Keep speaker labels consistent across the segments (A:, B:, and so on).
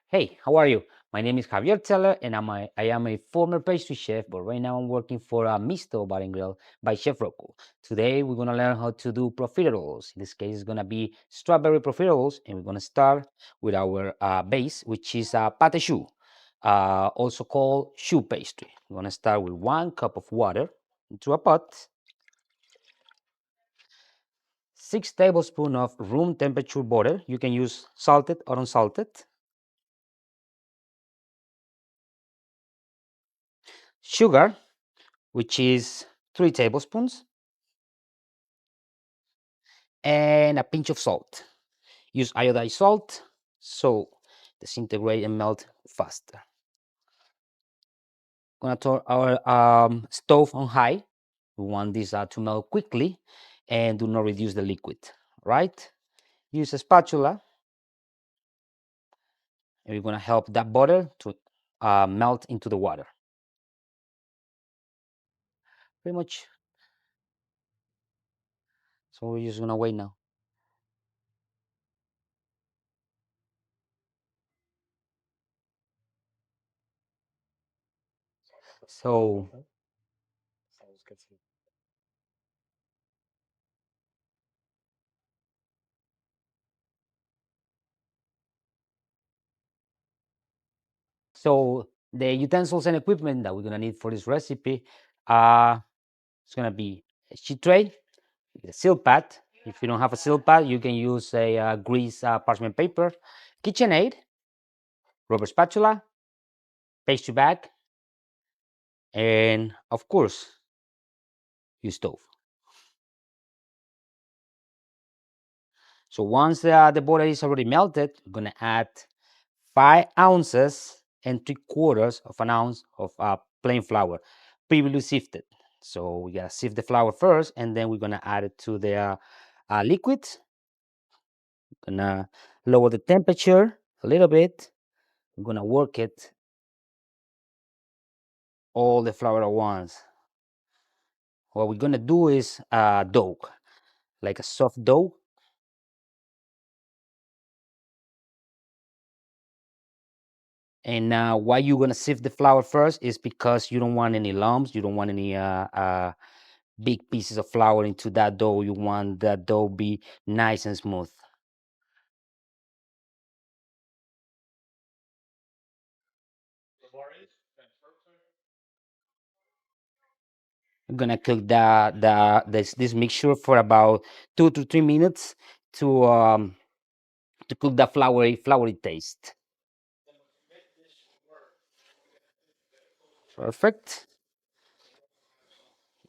A: Hey, how are you? My name is Javier Teller, and I am a former pastry chef, but right now I'm working for Misto Bar Grill by Chef Rocco. Today we're gonna learn how to do profiteroles. In this case, it's gonna be strawberry profiteroles, and we're gonna start with our base, which is pate choux, also called choux pastry. We're gonna start with 1 cup of water into a pot, 6 tablespoons of room temperature butter. You can use salted or unsalted. Sugar, which is 3 tablespoons, and a pinch of salt. Use iodized salt so disintegrate and melt faster. Gonna turn our stove on high. We want this to melt quickly and do not reduce the liquid, right? Use a spatula and we're gonna help that butter to melt into the water. Pretty much. So we're just gonna wait now. So so the utensils and equipment that we're gonna need for this recipe, it's gonna be a sheet tray, a seal pad. If you don't have a seal pad, you can use a grease parchment paper, KitchenAid, rubber spatula, pastry bag, and of course, your stove. So once the butter is already melted, we're gonna add 5 ounces and 3/4 of an ounce of plain flour, previously sifted. So we gotta sift the flour first, and then we're gonna add it to the liquid. Gonna lower the temperature a little bit. I'm gonna work it all the flour at once. What we're gonna do is dough, like a soft dough. And why you're gonna sift the flour first is because you don't want any lumps, you don't want any big pieces of flour into that dough. You want that dough be nice and smooth. I'm gonna cook this mixture for about 2 to 3 minutes to cook the floury taste. Perfect.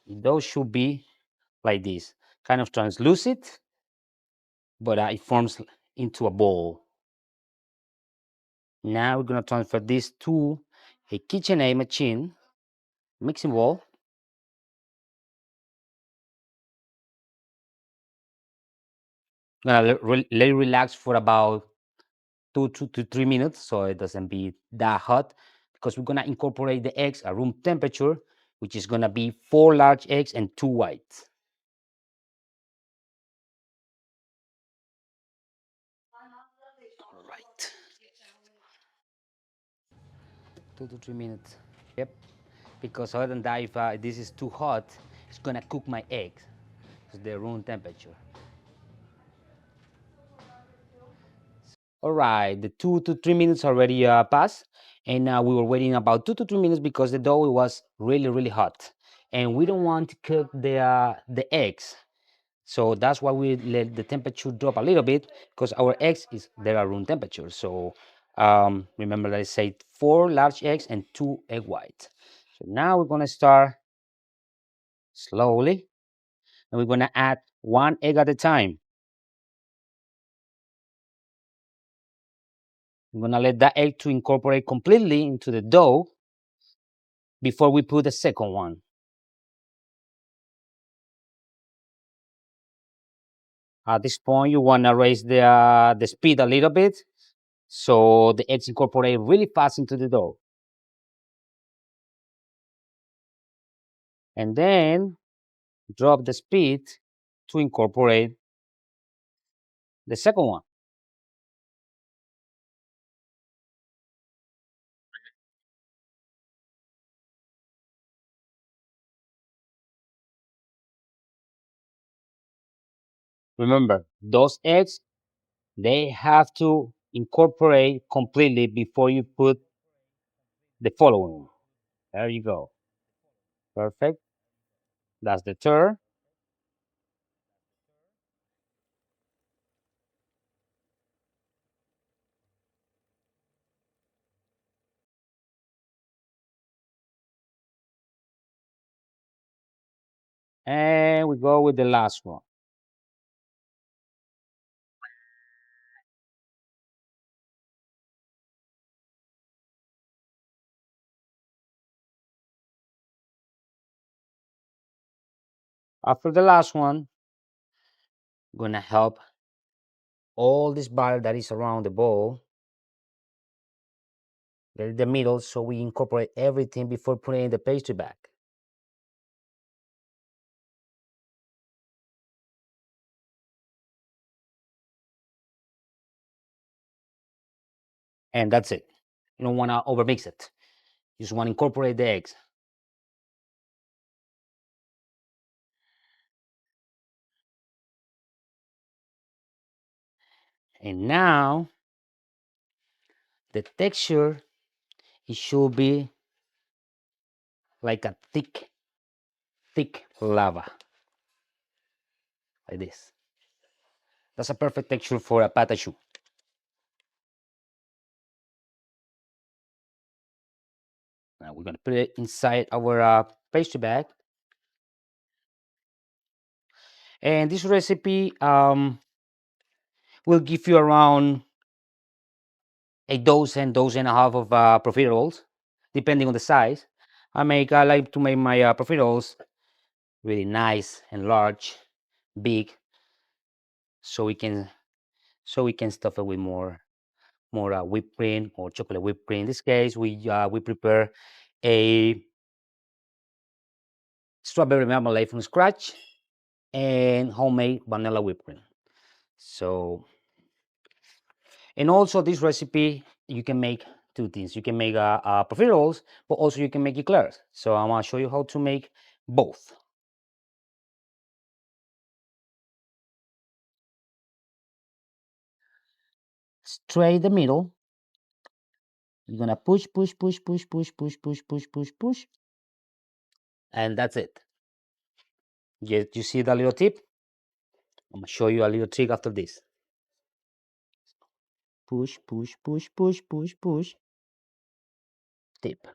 A: Those should be like this, kind of translucent, but it forms into a ball. Now we're gonna transfer this to a KitchenAid machine, mixing bowl. Gonna let it relax for about 2 to 3 minutes so it doesn't be that hot because we're gonna incorporate the eggs at room temperature, which is gonna be 4 large eggs and 2 whites. All right, 2 to 3 minutes. Yep, because other than that, if this is too hot, it's gonna cook my eggs. It's the room temperature. All right, the 2 to 3 minutes already passed, and we were waiting about 2 to 3 minutes because the dough was really hot, and we don't want to cook the eggs. So that's why we let the temperature drop a little bit because our eggs is there at room temperature. So remember that I said 4 large eggs and 2 egg whites. So now we're gonna start slowly, and we're gonna add 1 egg at a time. I'm gonna let that egg to incorporate completely into the dough before we put the second one. At this point, you wanna raise the speed a little bit so the eggs incorporate really fast into the dough. And then drop the speed to incorporate the second one. Remember, those eggs, they have to incorporate completely before you put the following. There you go. Perfect. That's the third. And we go with the last one. After the last one, gonna help all this butter that is around the bowl, get in the middle, so we incorporate everything before putting in the pastry bag. And that's it. You don't wanna overmix it. You just wanna incorporate the eggs. And now the texture, it should be like a thick lava, like this. That's a perfect texture for a pata choux. Now we're gonna put it inside our pastry bag. And this recipe will give you around a dozen and a half of profiteroles, depending on the size. I like to make my profiteroles really nice and large, big, so we can stuff it with more whipped cream or chocolate whipped cream. In this case, we prepare a strawberry marmalade from scratch and homemade vanilla whipped cream. So, and also this recipe, you can make two things. You can make profiteroles, but also you can make eclairs. So I'm gonna show you how to make both. Straight the middle. You're gonna push, and that's it. You see the little tip? I'm gonna show you a little trick after this. Push, tip.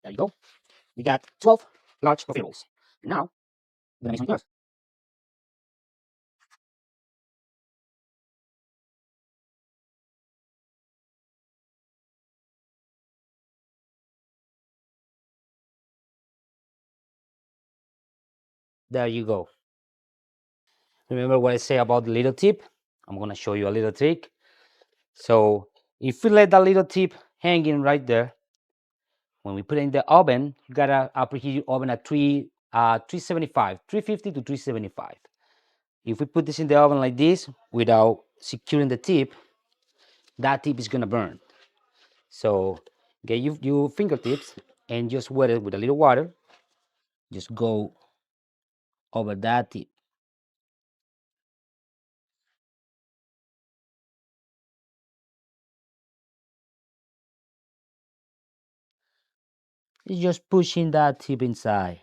A: There you go. You got 12 large profiteroles. Now, we're gonna make some eclairs. There you go. Remember what I say about the little tip? I'm gonna show you a little trick. So if you let that little tip hanging right there, when we put it in the oven, you gotta preheat your oven at 375, 350 to 375. If we put this in the oven like this without securing the tip, that tip is gonna burn. So get your fingertips and just wet it with a little water. Just go over that tip. It's just pushing that tip inside.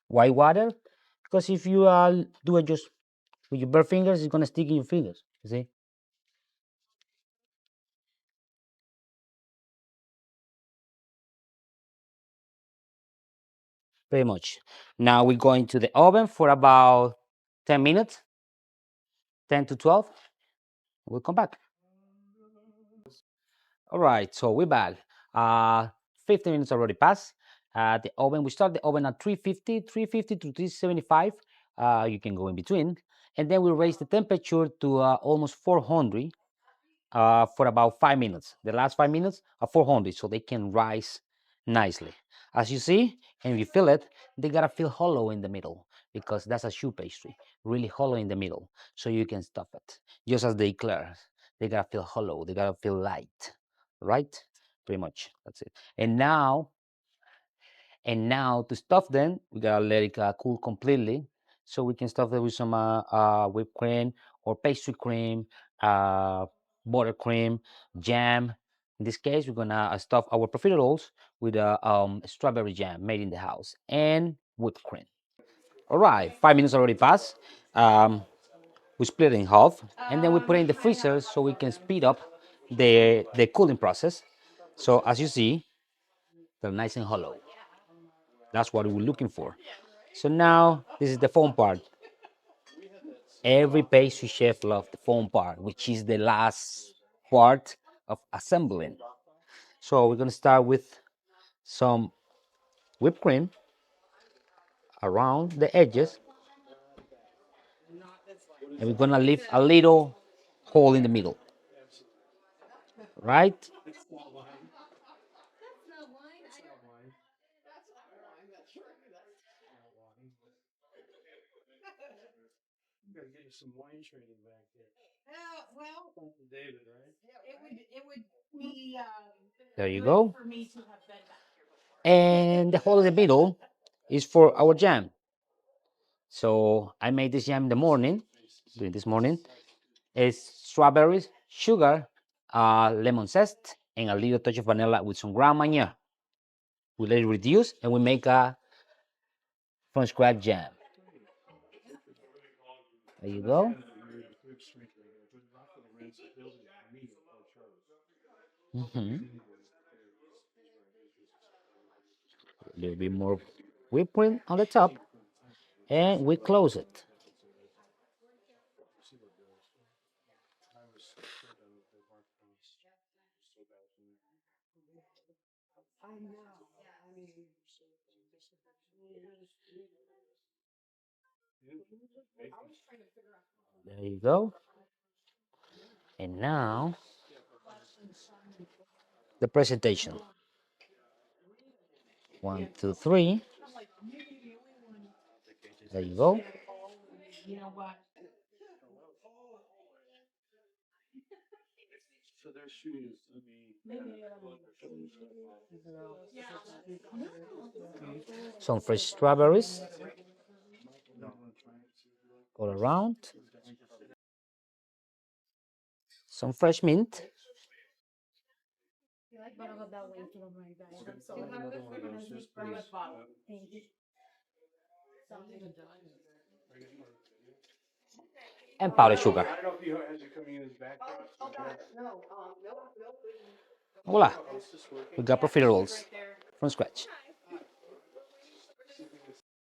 A: Why water? Because if you do it just with your bare fingers, it's gonna stick in your fingers. You see? Pretty much. Now we go into the oven for about 10 minutes, 10 to 12. We'll come back. All right, so we're back. 15 minutes already passed. The oven, we start the oven at 350, 350 to 375. You can go in between. And then we raise the temperature to almost 400. for about 5 minutes. The last 5 minutes are 400, so they can rise nicely. As you see, and you feel it, they gotta feel hollow in the middle because that's a choux pastry, really hollow in the middle, so you can stuff it. Just as they eclairs, they gotta feel hollow, they gotta feel light, right? Pretty much, that's it. And now to stuff them, we gotta let it cool completely, so we can stuff it with some whipped cream or pastry cream, uh, buttercream, jam. In this case, we're gonna stuff our profiteroles with strawberry jam made in the house and whipped cream. All right, 5 minutes already passed. We split it in half, and then we put it in the freezer so we can speed up the cooling process. So as you see, they're nice and hollow. That's what we're looking for. So now this is the fun part. Every pastry chef loves the fun part, which is the last part of assembling. So we're gonna start with some whipped cream around the edges, and we're gonna leave a little hole in the middle, right? There you go. And the hole in the middle is for our jam. So I made this jam in the morning, during this morning. It's strawberries, sugar, lemon zest, and a little touch of vanilla with some Grand Marnier. We let it reduce, and we make a from scratch jam. There you go. Mhm. A little bit more whipped cream on the top, and we close it. There you go. And now the presentation. One, two, three. There you go. Some fresh strawberries all around. Some fresh mint. And powdered sugar. Voila, we got profiteroles from scratch.